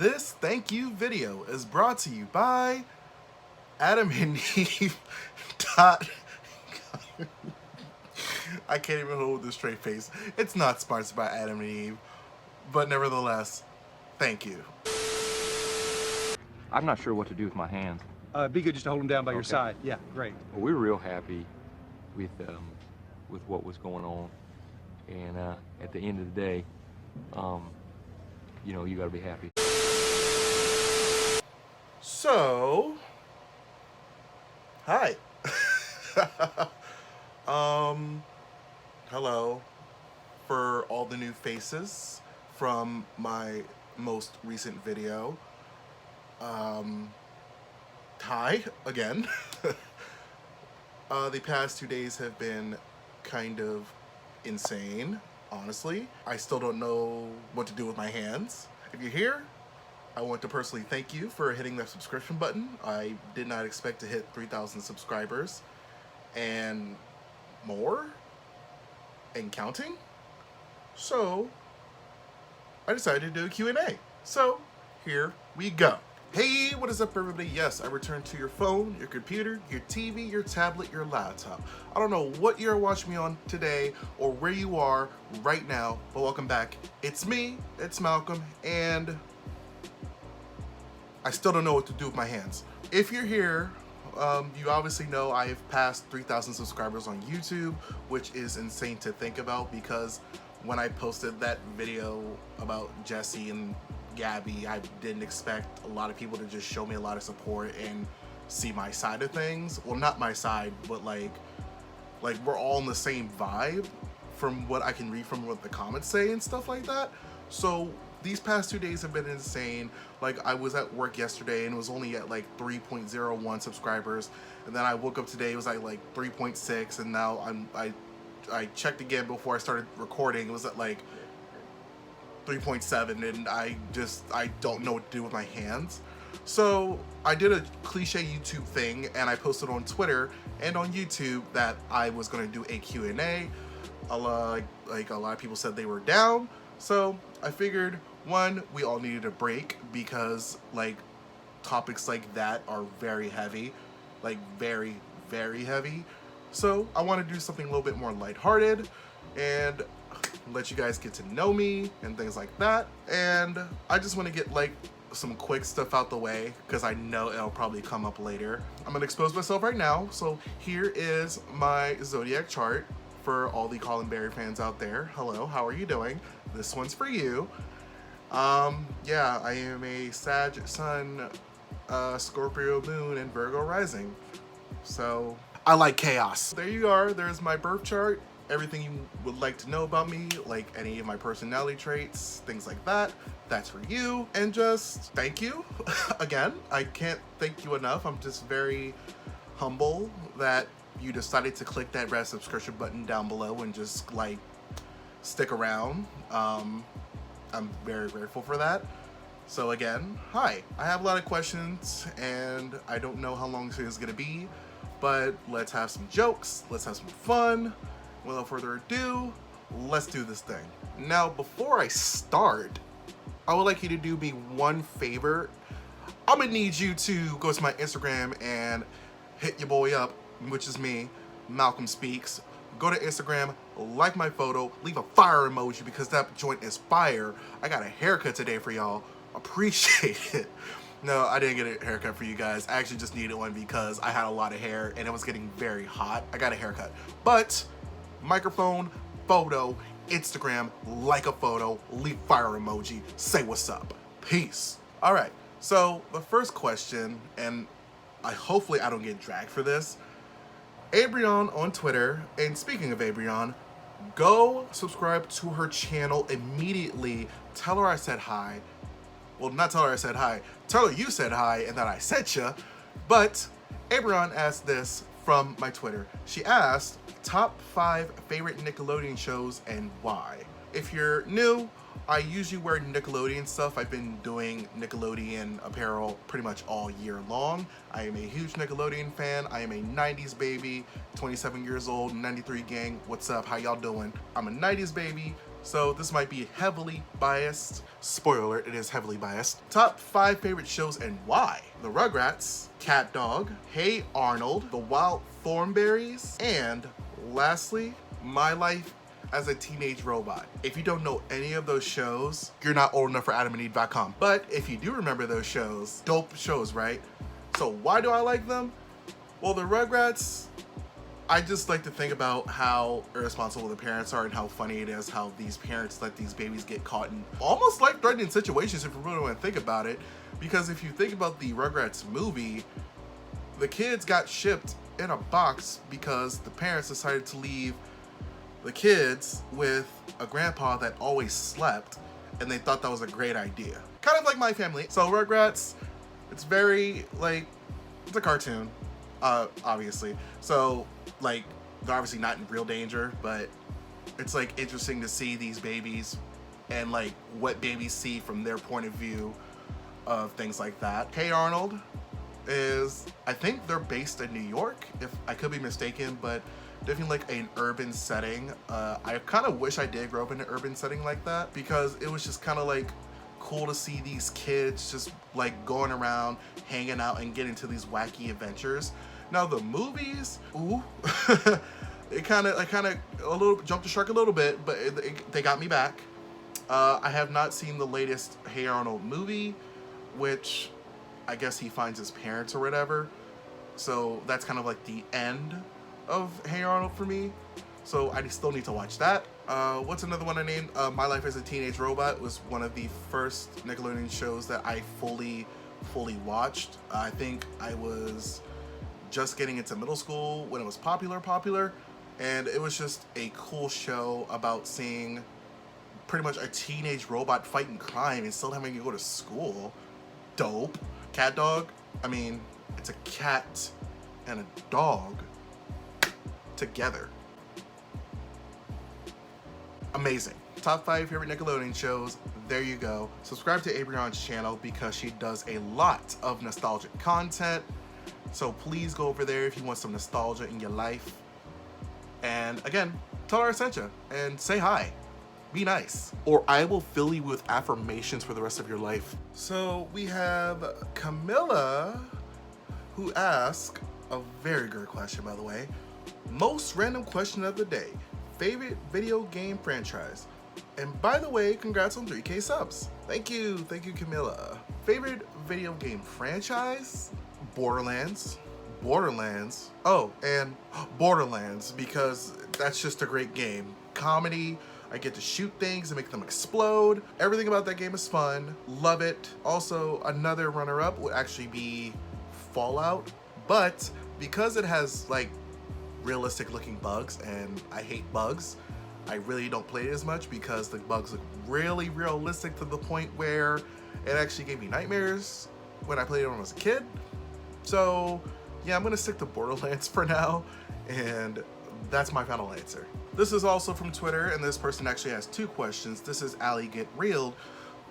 This thank you video is brought to you by Adam and Eve. I can't even hold this straight face. It's not sponsored by Adam and Eve, but nevertheless, thank you. I'm not sure what to do with my hands. Be good just to hold them down by your side. Yeah, great. Well, we're real happy with what was going on, and at the end of the day, you know, you got to be happy. So, hi. Hello for all the new faces from my most recent video. Hi again. The past 2 days have been kind of insane, honestly. I still don't know what to do with my hands. If you're here, I want to personally thank you for hitting that subscription button. I did not expect to hit 3,000 subscribers and more and counting. So I decided to do a Q&A. So here we go. Hey, what is up everybody? Yes, I returned to your phone, your computer, your TV, your tablet, your laptop. I don't know what you're watching me on today or where you are right now, but welcome back. It's me, it's Malcolm, and I still don't know what to do with my hands. If you're here, you obviously know I have passed 3,000 subscribers on YouTube, which is insane to think about because when I posted that video about Jesse and Gabby, I didn't expect a lot of people to just show me a lot of support and see my side of things. Well, not my side, but like we're all in the same vibe from what I can read from what the comments say and stuff like that. So these past 2 days have been insane. Like, I was at work yesterday and it was only at like 3.01 subscribers, and then I woke up today, it was at like 3.6, and now I checked again before I started recording, it was at like 3.7, and I don't know what to do with my hands. So I did a cliche YouTube thing and I posted on Twitter and on YouTube that I was gonna do a Q&A. Like a lot of people said they were down, so I figured, one, we all needed a break because like topics like that are very heavy, like very, very heavy. So I want to do something a little bit more lighthearted and let you guys get to know me and things like that. And I just want to get like some quick stuff out the way because I know it'll probably come up later. I'm gonna expose myself right now. So here is my zodiac chart for all the Colin Berry fans out there. Hello, how are you doing? This one's for you. Yeah, I am a Sag Sun, Scorpio Moon, and Virgo Rising. So I like chaos. There you are. There's my birth chart. Everything you would like to know about me, like any of my personality traits, things like that, that's for you. And just thank you. Again, I can't thank you enough. I'm just very humble that you decided to click that red subscription button down below and just like stick around. I'm very grateful for that. So again, hi. I have a lot of questions and I don't know how long this is gonna be, but let's have some jokes, let's have some fun. Without further ado, let's do this thing. Now, before I start, I would like you to do me one favor. I'm gonna need you to go to my Instagram and hit your boy up, which is me, Malcolm Speaks. Go to Instagram, like my photo, leave a fire emoji because that joint is fire. I got a haircut today for y'all. Appreciate it. No, I didn't get a haircut for you guys. I actually just needed one because I had a lot of hair and it was getting very hot. I got a haircut. But microphone, photo, Instagram, like a photo, leave fire emoji, say what's up. Peace. All right, so the first question, and hopefully I don't get dragged for this. Abrion on Twitter, and speaking of Abrion, go subscribe to her channel immediately. Tell her I said hi. Well, not tell her I said hi. Tell her you said hi and that I sent ya. But Abrion asked this from my Twitter. She asked, top 5 favorite Nickelodeon shows and why? If you're new, I usually wear Nickelodeon stuff. I've been doing Nickelodeon apparel pretty much all year long. I am a huge Nickelodeon fan. I am a 90s baby, 27 years old, 93 gang. What's up? How y'all doing? I'm a 90s baby, so this might be heavily biased. Spoiler alert, it is heavily biased. Top 5 favorite shows and why. The Rugrats, Cat Dog, Hey Arnold, The Wild Thornberrys, and lastly, My Life as a Teenage Robot. If you don't know any of those shows, you're not old enough for adamandeve.com. But if you do remember those shows, dope shows, right? So why do I like them? Well, the Rugrats, I just like to think about how irresponsible the parents are and how funny it is how these parents let these babies get caught in almost life-threatening situations if you really want to think about it. Because if you think about the Rugrats movie, the kids got shipped in a box because the parents decided to leave the kids with a grandpa that always slept, and they thought that was a great idea. Kind of like my family. So Rugrats, it's very like, it's a cartoon, obviously. So like, they're obviously not in real danger, but it's like interesting to see these babies and like what babies see from their point of view of things like that. Hey Arnold is, I think they're based in New York, if I could be mistaken, but definitely like an urban setting. I kind of wish I did grow up in an urban setting like that, because it was just kind of like cool to see these kids just like going around, hanging out, and getting to these wacky adventures. Now the movies, ooh, I kind of a little jumped the shark a little bit, but they got me back. I have not seen the latest Hey Arnold movie, which I guess he finds his parents or whatever. So that's kind of like the end of Hey Arnold for me. So I still need to watch that. What's another one I named? My Life as a Teenage Robot was one of the first Nickelodeon shows that I fully watched. I think I was just getting into middle school when it was popular, and it was just a cool show about seeing pretty much a teenage robot fighting crime and still having to go to school. Dope. Cat Dog, I mean, it's a cat and a dog together. Amazing. Top 5 favorite Nickelodeon shows. There you go. Subscribe to Abrion's channel because she does a lot of nostalgic content. So please go over there if you want some nostalgia in your life. And again, tell her I sent you and say hi. Be nice, or I will fill you with affirmations for the rest of your life. So we have Camilla, who asked a very good question, by the way. Most random question of the day. Favorite video game franchise? And by the way, congrats on 3K subs. Thank you, Camilla. Favorite video game franchise? Borderlands. Oh, and Borderlands, because that's just a great game. Comedy, I get to shoot things and make them explode. Everything about that game is fun. Love it. Also, another runner-up would actually be Fallout, but because it has like realistic looking bugs, and I hate bugs, I really don't play it as much because the bugs look really realistic to the point where it actually gave me nightmares when I played it when I was a kid. So yeah, I'm gonna stick to Borderlands for now, and that's my final answer. This is also from Twitter, and this person actually has 2 questions. This is Ali Get Reeled,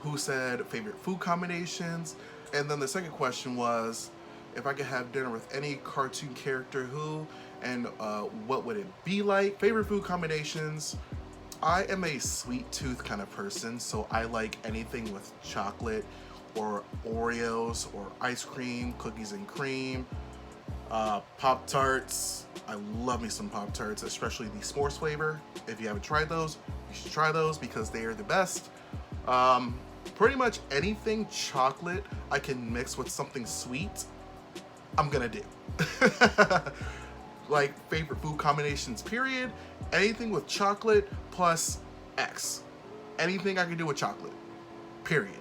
who said favorite food combinations, and then the second question was if I could have dinner with any cartoon character, who, and what would it be like? Favorite food combinations, I am a sweet tooth kind of person, so I like anything with chocolate or Oreos or ice cream, cookies and cream, Pop-Tarts. I love me some Pop-Tarts, especially the s'mores flavor. If you haven't tried those, you should try those because they are the best. Pretty much anything chocolate I can mix with something sweet, I'm gonna do. Like favorite food combinations, period. Anything with chocolate plus X. Anything I can do with chocolate, period.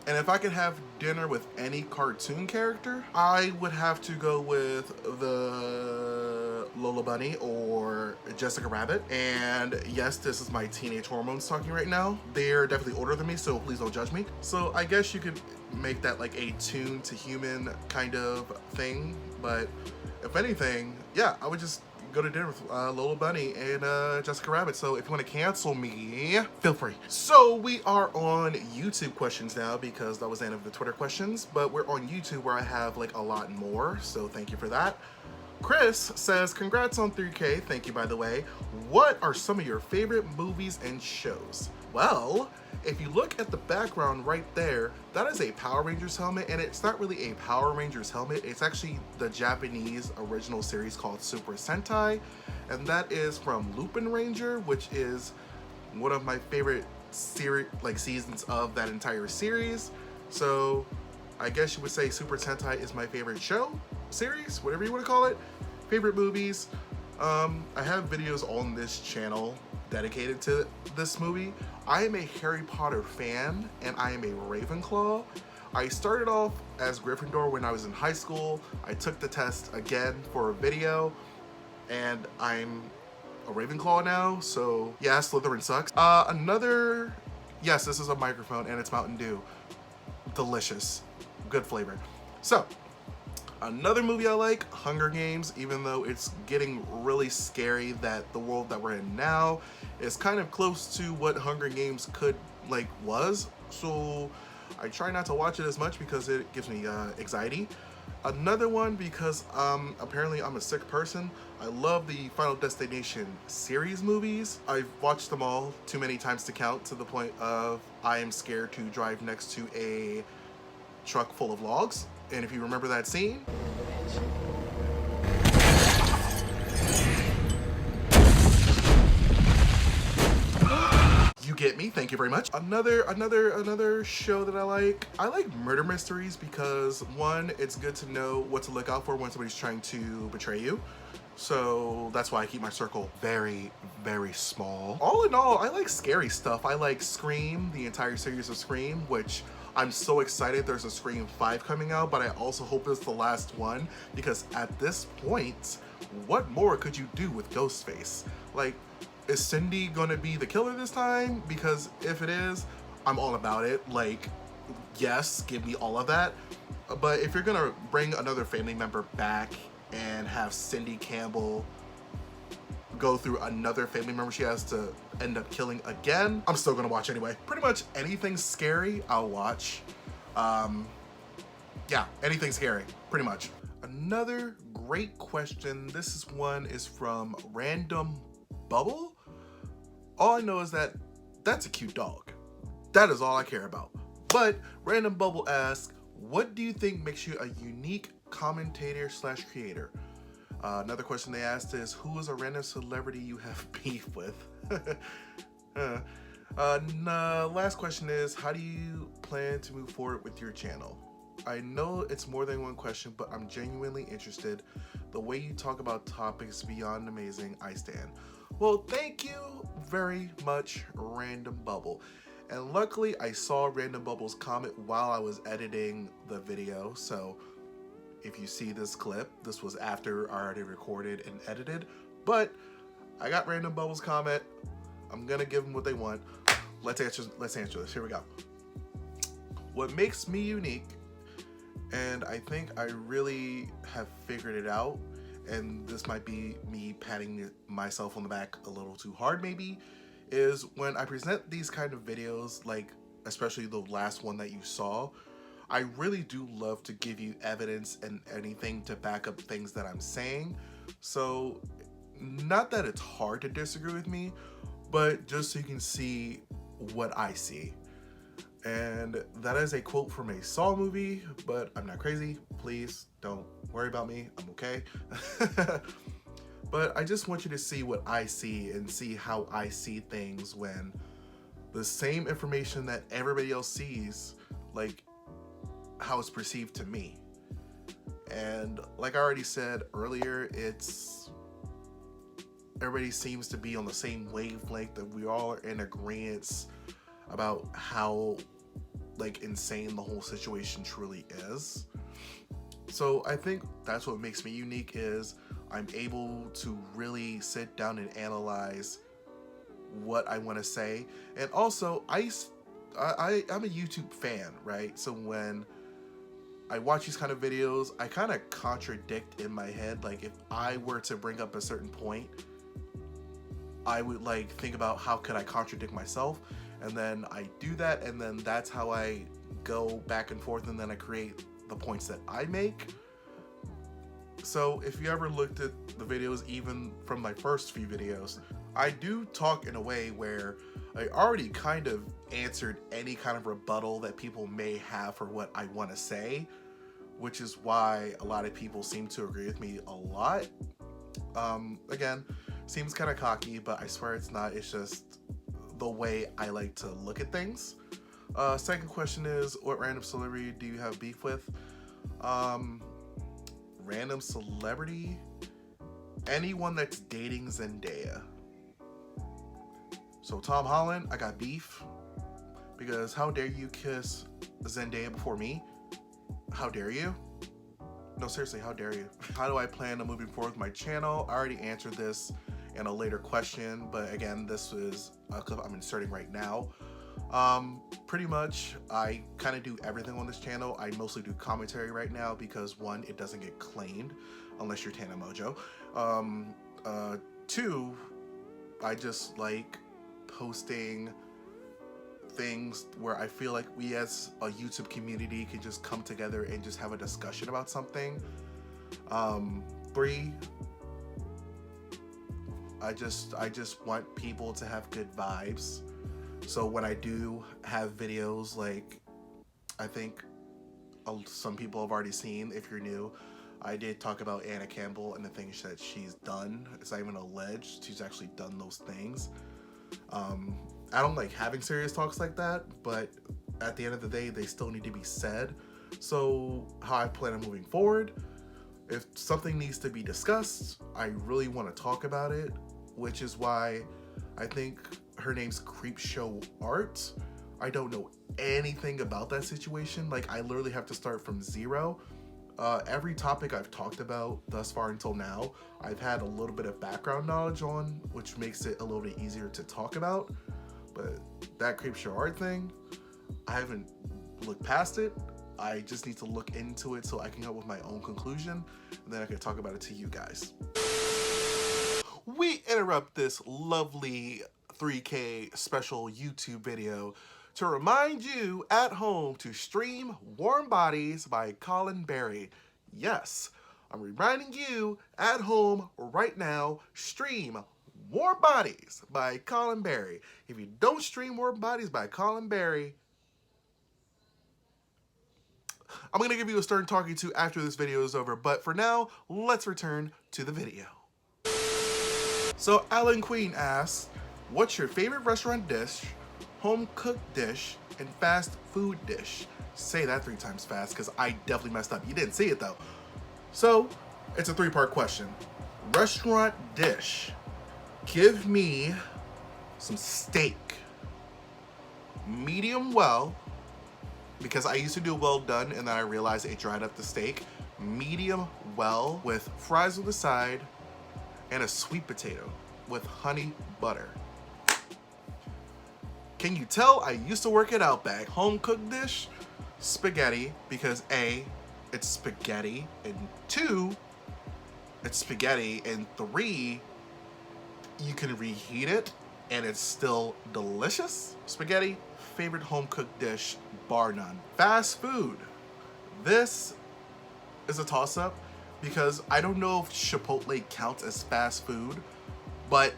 And if I could have dinner with any cartoon character, I would have to go with the Lola Bunny or Jessica Rabbit. And yes, this is my teenage hormones talking right now. They're definitely older than me, so please don't judge me. So I guess you could make that like a tune to human kind of thing. But if anything, yeah, I would just go to dinner with Lola Bunny and Jessica Rabbit. So if you want to cancel me, feel free. So we are on YouTube questions now because that was the end of the Twitter questions, but we're on YouTube where I have like a lot more. So thank you for that. Chris says, congrats on 3K. Thank you, by the way. What are some of your favorite movies and shows? Well, if you look at the background right there, that is a Power Rangers helmet, and it's not really a Power Rangers helmet. It's actually the Japanese original series called Super Sentai, and that is from Lupin Ranger, which is one of my favorite seasons of that entire series. So I guess you would say Super Sentai is my favorite show, series, whatever you want to call it. Favorite movies. I have videos on this channel dedicated to this movie. I am a Harry Potter fan, and I am a Ravenclaw. I started off as Gryffindor when I was in high school. I took the test again for a video, and I'm a Ravenclaw now, so yeah, Slytherin sucks. Yes, this is a microphone, and it's Mountain Dew. Delicious. Good flavor. So, another movie I like, Hunger Games, even though it's getting really scary that the world that we're in now is kind of close to what Hunger Games was. So I try not to watch it as much because it gives me anxiety. Another one because apparently I'm a sick person. I love the Final Destination series movies. I've watched them all too many times to count, to the point of I am scared to drive next to a truck full of logs. And if you remember that scene, you get me. Thank you very much. Another show that I like murder mysteries because, one, it's good to know what to look out for when somebody's trying to betray you. So that's why I keep my circle very, very small. All in all, I like scary stuff. I like Scream, the entire series of Scream, which I'm so excited there's a Scream 5 coming out, but I also hope it's the last one, because at this point, what more could you do with Ghostface? Like, is Cindy gonna be the killer this time? Because if it is, I'm all about it. Like, yes, give me all of that. But if you're gonna bring another family member back and have Cindy Campbell go through another family member she has to end up killing again, I'm still gonna watch anyway. Pretty much anything scary, I'll watch. Yeah, anything scary, pretty much. Another great question. This one is from Random Bubble. All I know is that that's a cute dog. That is all I care about. But Random Bubble asks, what do you think makes you a unique commentator/creator? Another question they asked is, who is a random celebrity you have beef with? Last question is, how do you plan to move forward with your channel? I know it's more than one question, but I'm genuinely interested. The way you talk about topics beyond amazing. I stand. Well, thank you very much, Random Bubble. And luckily, I saw Random Bubble's comment while I was editing the video, so if you see this clip, this was after I already recorded and edited, but I got Random Bubble's comment. I'm gonna give them what they want. Let's answer this. Here we go. What makes me unique, and I think I really have figured it out, and this might be me patting myself on the back a little too hard maybe, is when I present these kind of videos, like especially the last one that you saw, I really do love to give you evidence and anything to back up things that I'm saying. So not that it's hard to disagree with me, but just so you can see what I see. And that is a quote from a Saw movie, but I'm not crazy. Please don't worry about me. I'm okay. But I just want you to see what I see and see how I see things when the same information that everybody else sees, like how it's perceived to me. And like I already said earlier, everybody seems to be on the same wavelength, that we all are in agreement about how insane the whole situation truly is. So I think that's what makes me unique, is I'm able to really sit down and analyze what I want to say. And also I'm a YouTube fan, right? So when I watch these kind of videos, I kind of contradict in my head. Like, if I were to bring up a certain point, I would think about how could I contradict myself, and then I do that, and then that's how I go back and forth, and then I create the points that I make. So if you ever looked at the videos, even from my first few videos, I do talk in a way where I already kind of answered any kind of rebuttal that people may have for what I want to say, which is why a lot of people seem to agree with me a lot. Again, seems kind of cocky, but I swear it's not. It's just the way I like to look at things. Second question is, what random celebrity do you have beef with? Random celebrity? Anyone that's dating Zendaya. So Tom Holland, I got beef because how dare you kiss Zendaya before me? How dare you? No, seriously, how dare you? How do I plan on moving forward with my channel? I already answered this in a later question, but again, this is a clip I'm inserting right now. Pretty much, I kind of do everything on this channel. I mostly do commentary right now because one, it doesn't get claimed unless you're Tana Mojo. Two, I just like posting things where I feel like we as a YouTube community can just come together and just have a discussion about something. Three, I just want people to have good vibes. So when I do have videos, like I think some people have already seen, if you're new, I did talk about Anna Campbell and the things that she's done. It's not even alleged, she's actually done those things. I don't like having serious talks like that, but at the end of the day, they still need to be said. So how I plan on moving forward, if something needs to be discussed, I really want to talk about it, which is why I think her name's Creepshow Art. I don't know anything about that situation. Like, I literally have to start from zero. Every topic I've talked about thus far until now, I've had a little bit of background knowledge on, which makes it a little bit easier to talk about. But that Creepshow Art thing, I haven't looked past it. I just need to look into it so I can come up with my own conclusion, and then I can talk about it to you guys. We interrupt this lovely 3K special YouTube video to remind you at home to stream Warm Bodies by Colin Berry. Yes, I'm reminding you at home right now, stream Warm Bodies by Colin Berry. If you don't stream Warm Bodies by Colin Berry, I'm gonna give you a stern talking to after this video is over, but for now, let's return to the video. So Alan Queen asks, what's your favorite restaurant dish, home cooked dish, and fast food dish? Say that 3 times fast, because I definitely messed up. You didn't see it though. So, it's a 3-part question. Restaurant dish. Give me some steak. Medium well, because I used to do well done and then I realized it dried up the steak. Medium well with fries on the side and a sweet potato with honey butter. Can you tell I used to work at Outback? Home cooked dish, spaghetti, because A, it's spaghetti, and 2, it's spaghetti, and 3, you can reheat it and it's still delicious. Spaghetti, favorite home cooked dish, bar none. Fast food. This is a toss-up because I don't know if Chipotle counts as fast food, but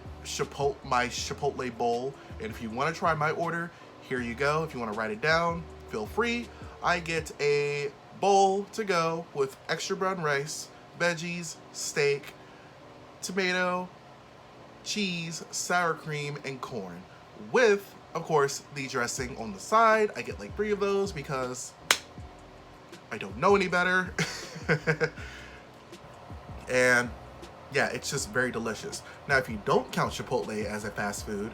my Chipotle bowl, and if you want to try my order, here you go. If you want to write it down, feel free. I get a bowl to go with extra brown rice, veggies, steak, tomato, cheese, sour cream, and corn, with, of course, the dressing on the side. I get like 3 of those because I don't know any better. And yeah, it's just very delicious. Now, if you don't count Chipotle as a fast food,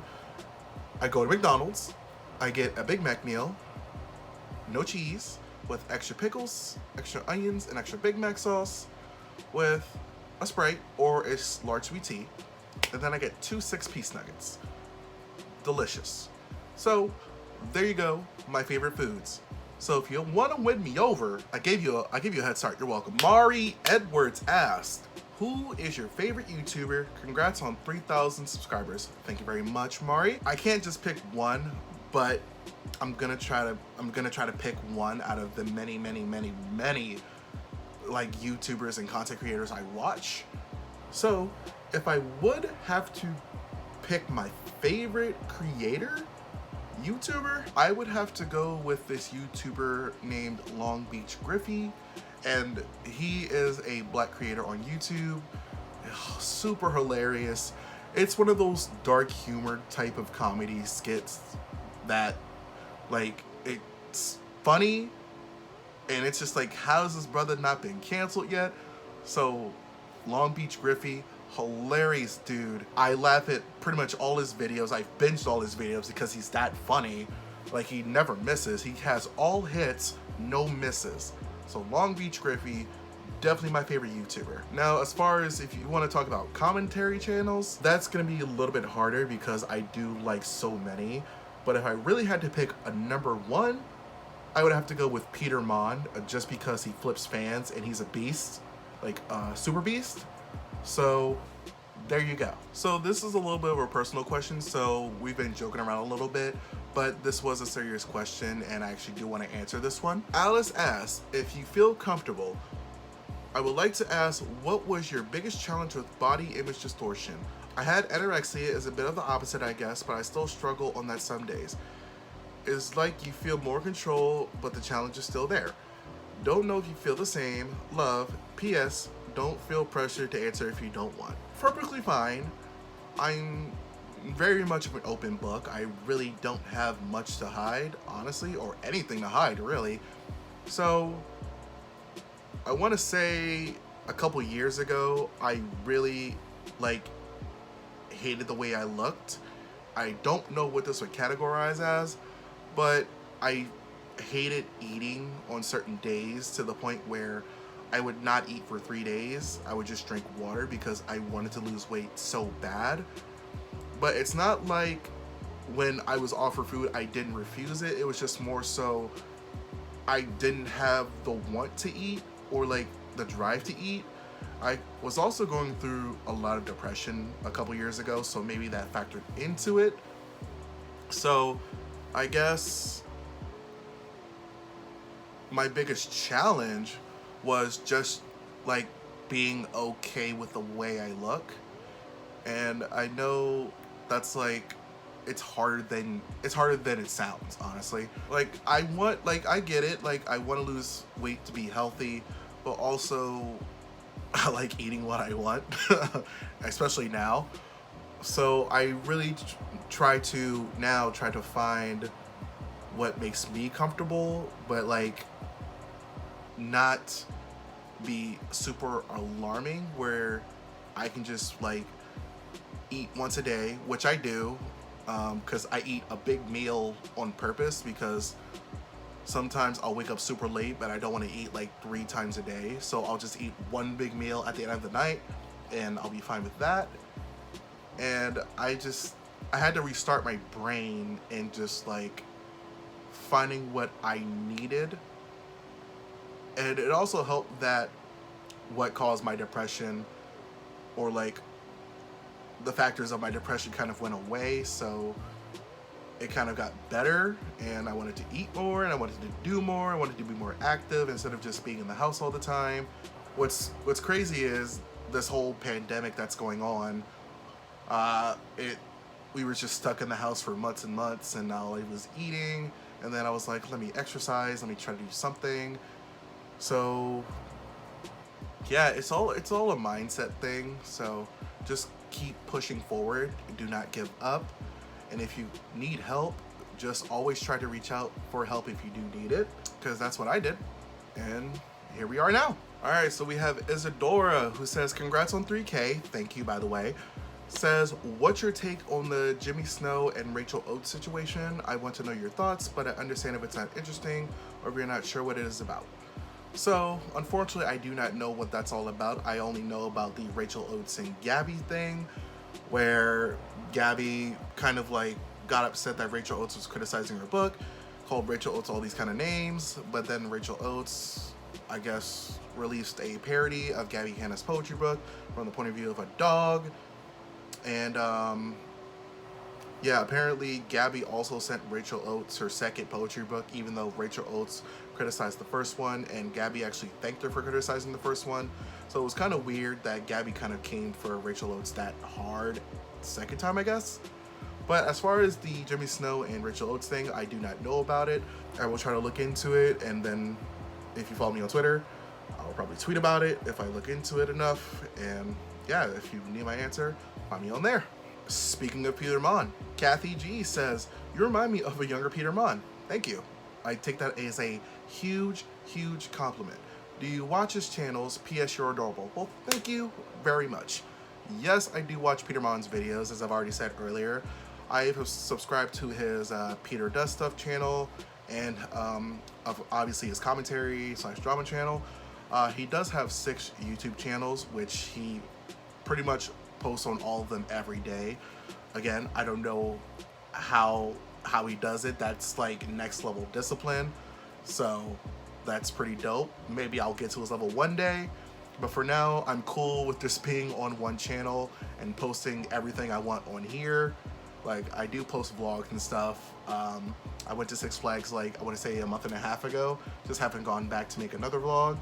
I go to McDonald's, I get a Big Mac meal, no cheese, with extra pickles, extra onions, and extra Big Mac sauce, with a Sprite or a large sweet tea, and then I get 2 6-piece nuggets. Delicious. So there you go, my favorite foods. So if you want to win me over, I gave you a head start. You're welcome. Mari Edwards asked, who is your favorite YouTuber? Congrats on 3,000 subscribers. Thank you very much, Mari. I can't just pick one, but I'm gonna try to pick one out of the many like YouTubers and content creators I watch. So if I would have to pick my favorite creator, YouTuber, I would have to go with this YouTuber named Long Beach Griffy, and he is a black creator on YouTube. Super hilarious. It's one of those dark humor type of comedy skits that, like, it's funny, and it's just like, how has this brother not been canceled yet? So Long Beach Griffy, hilarious dude. I laugh at pretty much all his videos. I've binged all his videos because he's that funny. Like, he never misses. He has all hits, no misses. So Long Beach Griffy, definitely my favorite YouTuber. Now, as far as if you want to talk about commentary channels, that's going to be a little bit harder because I do like so many. But if I really had to pick a number one, I would have to go with Petermann, just because he flips fans and he's a beast, like super beast. So there you go. So this is a little bit of a personal question, so we've been joking around a little bit, but this was a serious question and I actually do want to answer this one. Alice asks, if you feel comfortable, I would like to ask, what was your biggest challenge with body image distortion? I had anorexia, is a bit of the opposite, I guess, but I still struggle on that some days. It's like you feel more control, but the challenge is still there. Don't know if you feel the same. Love. P.S. Don't feel pressure to answer if you don't want. Perfectly fine. I'm very much of an open book. I really don't have much to hide, honestly, or anything to hide, really. So I want to say a couple years ago, I really, hated the way I looked. I don't know what this would categorize as, but I hated eating on certain days to the point where I would not eat for 3 days. I would just drink water because I wanted to lose weight so bad. But it's not like when I was offered food, I didn't refuse it. It was just more so I didn't have the want to eat or the drive to eat. I was also going through a lot of depression a couple years ago, so maybe that factored into it. So I guess my biggest challenge was just being okay with the way I look. And I know that's it's harder than it sounds, honestly. I get it, I want to lose weight to be healthy, but also I like eating what I want, especially now. So I really try to find what makes me comfortable, but not be super alarming, where I can just eat once a day, which I do, because I eat a big meal on purpose, because sometimes I'll wake up super late, but I don't want to eat 3 times a day. So I'll just eat one big meal at the end of the night, and I'll be fine with that. And I had to restart my brain and just finding what I needed. And it also helped that what caused my depression, or the factors of my depression, kind of went away. So it kind of got better, and I wanted to eat more, and I wanted to do more. I wanted to be more active instead of just being in the house all the time. What's crazy is this whole pandemic that's going on. We were just stuck in the house for months and months, and now I was eating, and then I was like, let me exercise, let me try to do something. So yeah, it's all a mindset thing. So just keep pushing forward, do not give up. And if you need help, just always try to reach out for help if you do need it, because that's what I did. And here we are now. All right, so we have Isadora, who says, congrats on 3K. Thank you, by the way. Says, what's your take on the Jimmy Snow and Rachel Oates situation? I want to know your thoughts, but I understand if it's not interesting or if you're not sure what it is about. So, unfortunately, I do not know what that's all about. I only know about the Rachel Oates and Gabby thing, where Gabby kind of got upset that Rachel Oates was criticizing her book, called Rachel Oates all these kind of names, but then Rachel Oates, I guess, released a parody of Gabby Hanna's poetry book from the point of view of a dog. And yeah, apparently Gabby also sent Rachel Oates her second poetry book, even though Rachel Oates criticized the first one, and Gabby actually thanked her for criticizing the first one. So it was kind of weird that Gabby kind of came for Rachel Oates that hard second time, I guess. But as far as the Jimmy Snow and Rachel Oates thing, I do not know about it. I will try to look into it, and then if you follow me on Twitter, I'll probably tweet about it if I look into it enough. And yeah, if you need my answer, find me on there. Speaking of Petermann, Kathy G says, "You remind me of a younger Petermann." Thank you. I take that as a huge, huge compliment. Do you watch his channels? P.S. You're adorable. Well, thank you very much. Yes, I do watch Petermann's videos, as I've already said earlier. I have subscribed to his Peter Does Stuff channel, and obviously his commentary / drama channel. He does have 6 YouTube channels, which he pretty much posts on all of them every day. Again, I don't know how he does it. That's like next level discipline. So that's pretty dope. Maybe I'll get to his level one day. But for now, I'm cool with just being on one channel and posting everything I want on here. Like, I do post vlogs and stuff. I went to Six Flags, like, I want to say a month and a half ago. Just haven't gone back to make another vlog.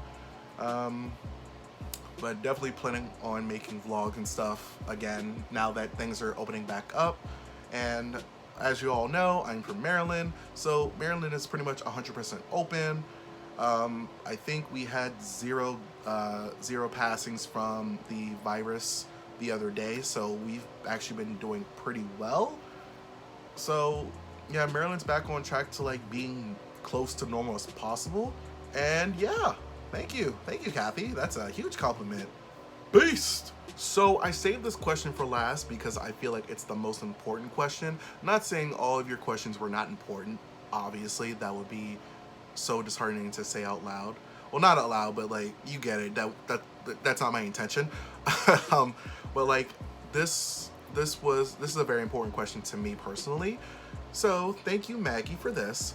But definitely planning on making vlogs and stuff again now that things are opening back up. And as you all know, I'm from Maryland, so Maryland is pretty much 100% open. I think we had zero passings from the virus the other day, so we've actually been doing pretty well. So yeah, Maryland's back on track to like being close to normal as possible. And yeah, thank you, Kathy. That's a huge compliment. Beast. So I saved this question for last because I feel like it's the most important question. I'm not saying all of your questions were not important. Obviously, that would be so disheartening to say out loud. Well, not out loud, but like, you get it. That's not my intention. But like, this is a very important question to me personally. So thank you, Maggie, for this.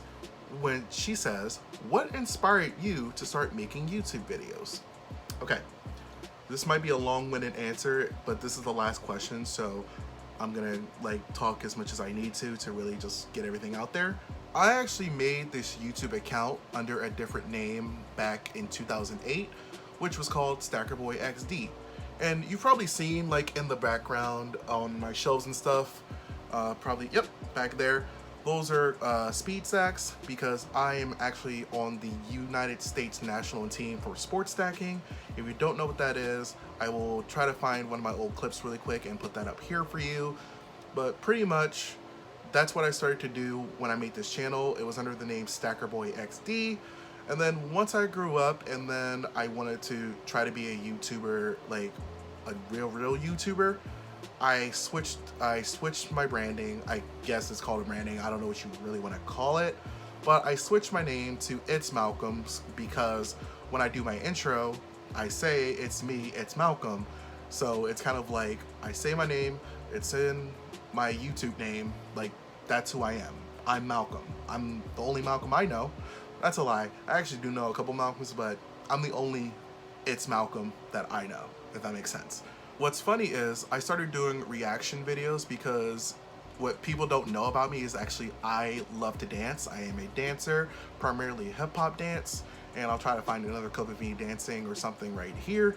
When she says, "What inspired you to start making YouTube videos?" Okay, this might be a long-winded answer, but this is the last question, so I'm gonna like talk as much as I need to really just get everything out there. I actually made this YouTube account under a different name back in 2008, which was called StackerBoyXD. And you've probably seen like in the background on my shelves and stuff, probably, yep, back there. Those are speed stacks because I am actually on the United States national team for sports stacking. If you don't know what that is, I will try to find one of my old clips really quick and put that up here for you. But pretty much, that's what I started to do when I made this channel. It was under the name StackerBoyXD. And then once I grew up and then I wanted to try to be a YouTuber, like a real YouTuber, I switched my branding. I guess it's called a branding. I don't know what you really want to call it. But I switched my name to It's Malcolm's because when I do my intro, I say it's me, it's Malcolm. So it's kind of like I say my name, it's in my YouTube name, like that's who I am. I'm Malcolm. I'm the only Malcolm I know. That's a lie. I actually do know a couple Malcolms, but I'm the only It's Malcolm that I know, if that makes sense. What's funny is I started doing reaction videos because what people don't know about me is actually I love to dance. I am a dancer, primarily hip-hop dance, and I'll try to find another clip of me dancing or something right here.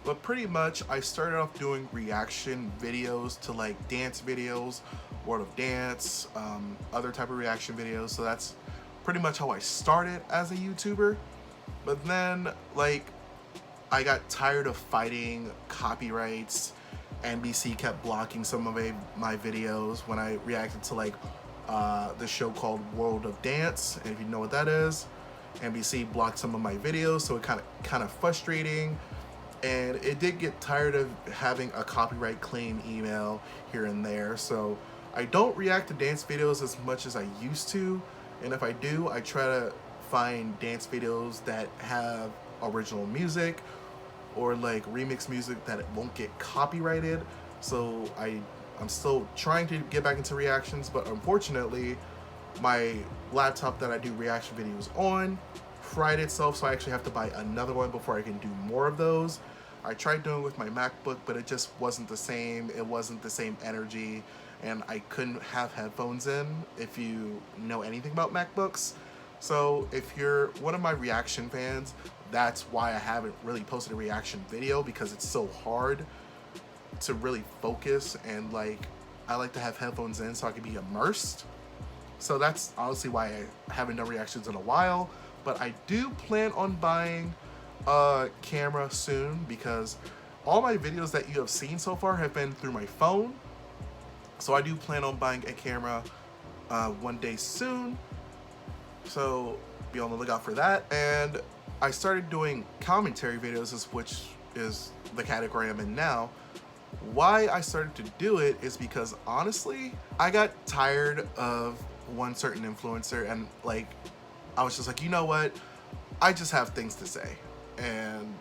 But pretty much I started off doing reaction videos to like dance videos, World of Dance, other type of reaction videos. So that's pretty much how I started as a YouTuber. But then like I got tired of fighting copyrights. NBC kept blocking some of my videos when I reacted to like the show called World of Dance, and if you know what that is, NBC blocked some of my videos, so it kind of frustrating. And it did get tired of having a copyright claim email here and there, so I don't react to dance videos as much as I used to. And if I do, I try to find dance videos that have original music or like remix music that it won't get copyrighted. So I'm still trying to get back into reactions, but unfortunately my laptop that I do reaction videos on fried itself, so I actually have to buy another one before I can do more of those. I tried doing it with my MacBook, but it just wasn't the same. It wasn't the same energy, and I couldn't have headphones in if you know anything about MacBooks. So if you're one of my reaction fans, that's why I haven't really posted a reaction video, because it's so hard to really focus, and like I like to have headphones in so I can be immersed. So that's honestly why I haven't done reactions in a while. But I do plan on buying a camera soon, because all my videos that you have seen so far have been through my phone. So I do plan on buying a camera one day soon. So be on the lookout for that. And I started doing commentary videos, which is the category I'm in now. Why I started to do it is because honestly, I got tired of one certain influencer, and like I was just like, you know what? I just have things to say. And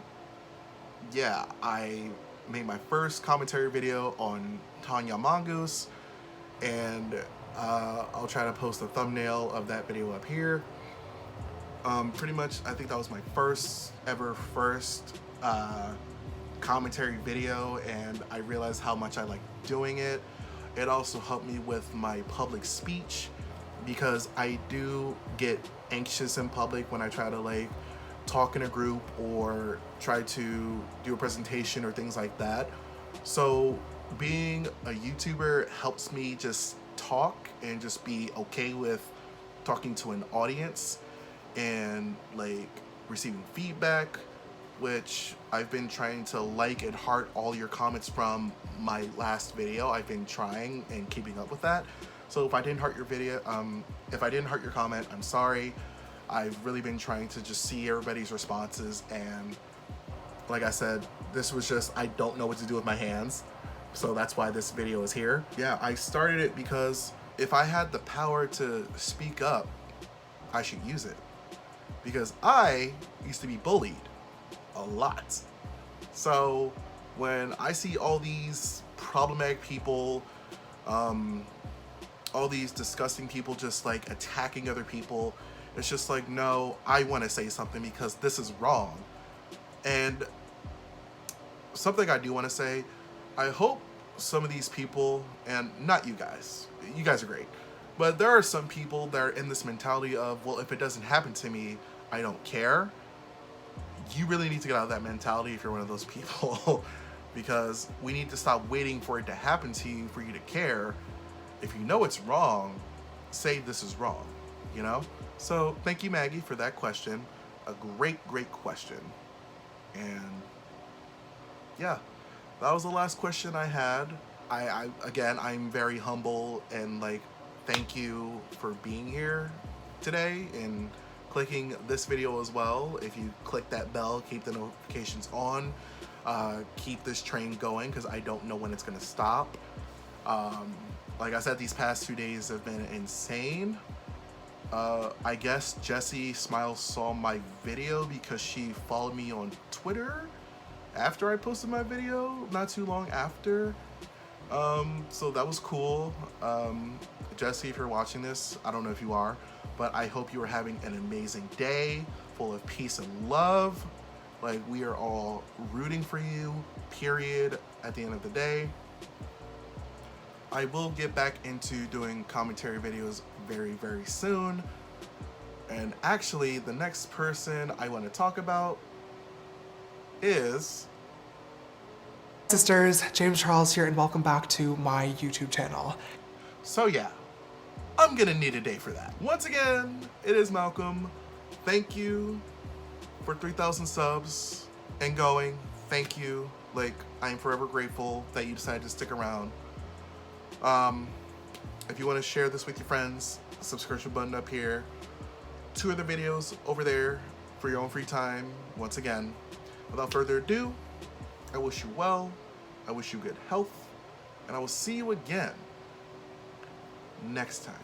yeah, I made my first commentary video on Tanya Mongoose, and I'll try to post a thumbnail of that video up here. Pretty much, I think that was my first commentary video, and I realized how much I like doing it. It also helped me with my public speech, because I do get anxious in public when I try to like talk in a group or try to do a presentation or things like that. So being a YouTuber helps me just talk and just be okay with talking to an audience and like receiving feedback, which I've been trying to like and heart all your comments from my last video. I've been trying and keeping up with that. So if I didn't heart your video, if I didn't heart your comment, I'm sorry. I've really been trying to just see everybody's responses, and like I said, this was just, I don't know what to do with my hands. So that's why this video is here. Yeah, I started it because if I had the power to speak up, I should use it. Because I used to be bullied a lot. So when I see all these problematic people, all these disgusting people just like attacking other people, it's just like, no, I want to say something because this is wrong. And something I do want to say, I hope some of these people, and not you guys are great, but there are some people that are in this mentality of, well, if it doesn't happen to me, I don't care. You really need to get out of that mentality if you're one of those people, because we need to stop waiting for it to happen to you for you to care. If you know it's wrong, say this is wrong, you know? So thank you, Maggie, for that question. A great question. And yeah, that was the last question I had. Again, I'm very humble, and like, thank you for being here today and clicking this video as well. If you click that bell, keep the notifications on, keep this train going, because I don't know when it's gonna stop. Like I said, these past 2 days have been insane. I guess Jessie Smiles saw my video because she followed me on Twitter after I posted my video, not too long after. So that was cool. Jessie, if you're watching this, I don't know if you are, but I hope you are having an amazing day full of peace and love. Like, we are all rooting for you, period, at the end of the day. I will get back into doing commentary videos very, very soon. And actually, the next person I want to talk about is... Sisters, James Charles here, and welcome back to my YouTube channel. So yeah, I'm gonna need a day for that. Once again, it is Malcolm. Thank you for 3,000 subs and going. Thank you. Like, I am forever grateful that you decided to stick around. If you want to share this with your friends, subscription button up here. 2 other videos over there for your own free time. Once again, without further ado, I wish you well, I wish you good health, and I will see you again next time.